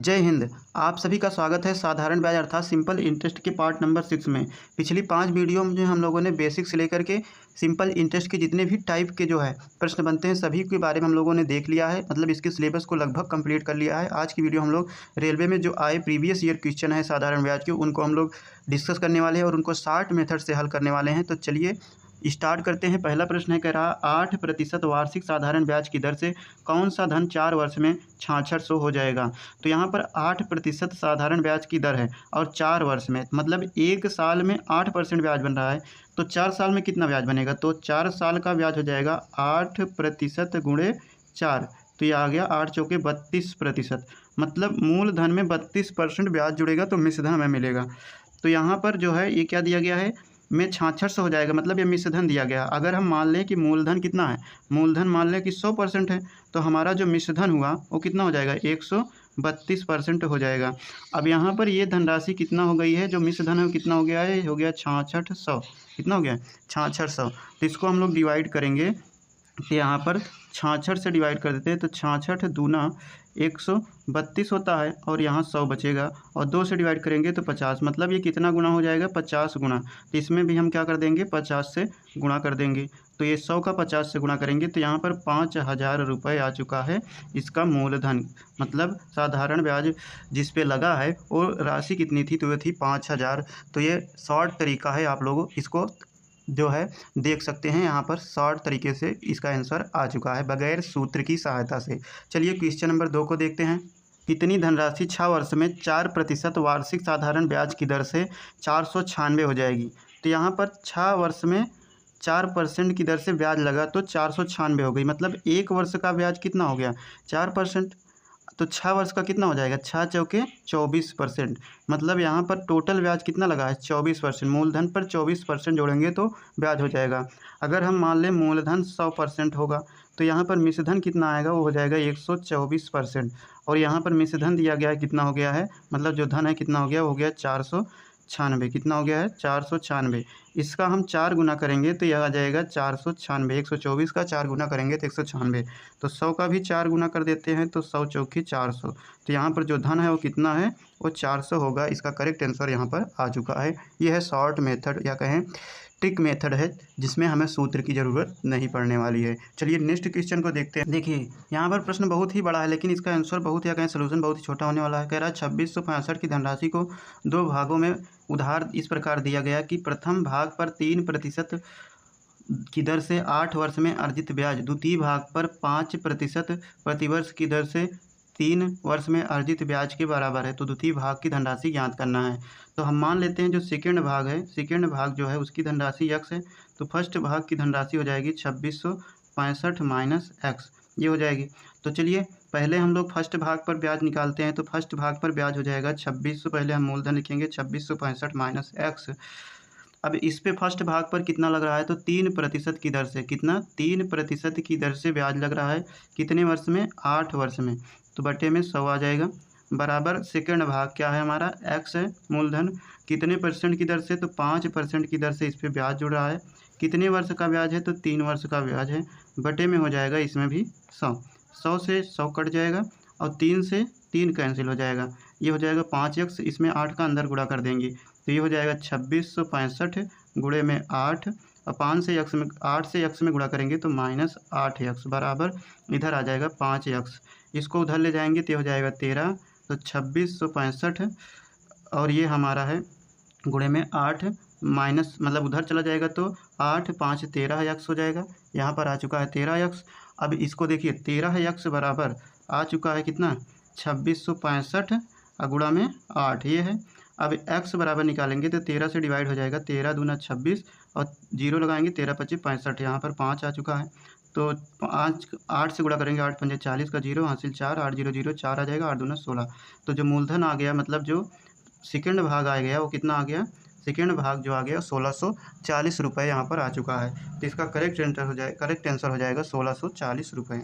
जय हिंद। आप सभी का स्वागत है साधारण ब्याज अर्थात सिंपल इंटरेस्ट के पार्ट नंबर 6 में। पिछली 5 वीडियो में जो हम लोगों ने बेसिक से लेकर के सिंपल इंटरेस्ट के जितने भी टाइप के जो है प्रश्न बनते हैं सभी के बारे में हम लोगों ने देख लिया है, मतलब इसके सिलेबस को लगभग कंप्लीट कर लिया है। आज की वीडियो हम लोग रेलवे में जो आए प्रीवियस ईयर क्वेश्चन है साधारण ब्याज के उनको हम लोग डिस्कस करने वाले हैं और उनको 60 मेथड से हल करने वाले हैं। तो चलिए स्टार्ट करते हैं। पहला प्रश्न है, कह रहा 8% वार्षिक साधारण ब्याज की दर से कौन सा धन 4 वर्ष में 6600 हो जाएगा। तो यहाँ पर 8% साधारण ब्याज की दर है और 4 वर्ष में मतलब 1 साल में 8% ब्याज बन रहा है, तो 4 साल में कितना ब्याज बनेगा। तो 4 साल का ब्याज हो जाएगा 8% गुणे 4, तो ये आ गया 8 चौके 32%, मतलब मूलधन में 32% ब्याज जुड़ेगा तो मिश्रधन हमें मिलेगा। तो यहाँ पर जो है ये क्या दिया गया है, में 6600 हो जाएगा, मतलब ये मिश्रधन दिया गया। अगर हम मान लें कि मूलधन कितना है, मूलधन मान लें कि 100% है, तो हमारा जो मिश्रधन हुआ वो कितना हो जाएगा 132% हो जाएगा। अब यहाँ पर ये धनराशि कितना हो गई है, जो मिश्रधन है वो कितना हो गया है, हो गया 6600। कितना हो गया 6600। तो इसको हम लोग डिवाइड करेंगे, तो यहाँ पर 66 से डिवाइड कर देते हैं, तो 66 दूना 132 होता है और यहाँ 100 बचेगा और 2 से डिवाइड करेंगे तो 50, मतलब ये कितना गुना हो जाएगा 50 गुना। तो इसमें भी हम क्या कर देंगे 50 से गुणा कर देंगे, तो ये 100 का 50 से गुणा करेंगे तो यहाँ पर 5000 रुपये आ चुका है इसका मूलधन। मतलब साधारण ब्याज जिस पे लगा है वो राशि कितनी थी, तो वो थी 5000। तो ये शॉर्ट तरीका है, आप लोगों इसको जो है देख सकते हैं, यहाँ पर शॉर्ट तरीके से इसका आंसर आ चुका है बगैर सूत्र की सहायता से। चलिए क्वेश्चन नंबर 2 को देखते हैं। कितनी धनराशि 6 वर्ष में 4% वार्षिक साधारण ब्याज की दर से 496 हो जाएगी। तो यहाँ पर 6 वर्ष में 4% की दर से ब्याज लगा तो 496 हो गई, मतलब 1 वर्ष का ब्याज कितना हो गया 4%, तो 6 वर्ष का कितना हो जाएगा 6 चौके 24%, मतलब यहाँ पर टोटल ब्याज कितना लगा है 24%। मूलधन पर 24% जोड़ेंगे तो ब्याज हो जाएगा। अगर हम मान लें मूलधन 100% होगा तो यहाँ पर मिश्रधन कितना आएगा, वो हो जाएगा 124%। और यहाँ पर मिश्रधन दिया गया है कितना हो गया है, मतलब जो धन है कितना हो गया, वो हो गया 496। कितना हो गया है 496। इसका हम 4 गुना करेंगे तो यह आ जाएगा 496। 124 का 4 गुना करेंगे तो 196, तो 100 का भी 4 गुना कर देते हैं तो 100 चौकी 400। तो यहाँ पर जो धन है वो कितना है, वो 400 होगा। इसका करेक्ट आंसर यहाँ पर आ चुका है। यह है शॉर्ट मेथड या कहें ट्रिक मेथड है, जिसमें हमें सूत्र की ज़रूरत नहीं पड़ने वाली है। चलिए नेक्स्ट क्वेश्चन को देखते हैं। देखिए यहाँ पर प्रश्न बहुत ही बड़ा है लेकिन इसका आंसर बहुत या कहें सोल्यूशन बहुत ही छोटा होने वाला है। कह रहा है 2665 की धनराशि को 2 भागों में उधार इस प्रकार दिया गया कि प्रथम भाग पर 3% की दर से 8 वर्ष में अर्जित ब्याज द्वितीय भाग पर 5% प्रतिवर्ष की दर से 3 वर्ष में अर्जित ब्याज के बराबर है। तो द्वितीय भाग की धनराशि ज्ञात करना है। तो हम मान लेते हैं जो सेकेंड भाग है, सेकेंड भाग जो है उसकी धनराशि x है, तो फर्स्ट भाग की धनराशि हो जाएगी 2665 माइनस x, ये हो जाएगी। तो चलिए पहले हम लोग फर्स्ट भाग पर ब्याज निकालते हैं। तो फर्स्ट भाग पर ब्याज हो जाएगा 2600, पहले हम मूलधन लिखेंगे 2665 माइनस x। अब इस पे फर्स्ट भाग पर कितना लग रहा है, तो 3% की दर से, कितना 3% की दर से ब्याज लग रहा है, कितने वर्ष में 8 वर्ष में, तो बटे में 100 आ जाएगा बराबर। सेकंड भाग क्या है हमारा x है, मूलधन कितने परसेंट की दर से, तो 5% की दर से इस पर ब्याज जुड़ रहा है, कितने वर्ष का ब्याज है, तो 3 वर्ष का ब्याज है, बटे में हो जाएगा इसमें भी 100। 100 से 100 कट जाएगा और 3 से 3 कैंसिल हो जाएगा, ये हो जाएगा 5x, इसमें 8 का अंदर गुणा कर देंगे तो ये हो जाएगा 2665 गुणे में 8 और 5 से x में 8 से x में गुणा करेंगे तो माइनस 8x बराबर इधर आ जाएगा 5x। इसको उधर ले जाएंगे तो हो जाएगा 13, तो 2665 और ये हमारा है गुणे में 8 माइनस, मतलब उधर चला जाएगा तो 8 5 13x हो जाएगा। यहाँ पर आ चुका है 13x। अब इसको देखिए 13x बराबर आ चुका है कितना 2665 गुणा में 8, ये है। अब x बराबर निकालेंगे तो 13 से डिवाइड हो जाएगा, 13 दूना 26 और 0 लगाएंगे 13 25 65, यहाँ पर 5 आ चुका है। तो 5 8 से गुणा करेंगे 8 पंजे 40 का 0 हासिल 4, 8 0 0 4 आ जाएगा, 8 दूना 16। तो जो मूलधन आ गया, मतलब जो सेकेंड भाग आ गया वो कितना आ गया, सेकेंड भाग जो आ गया 1640 रुपये यहाँ पर आ चुका है। तो इसका करेक्ट आंसर हो जाएगा 1640 रुपये।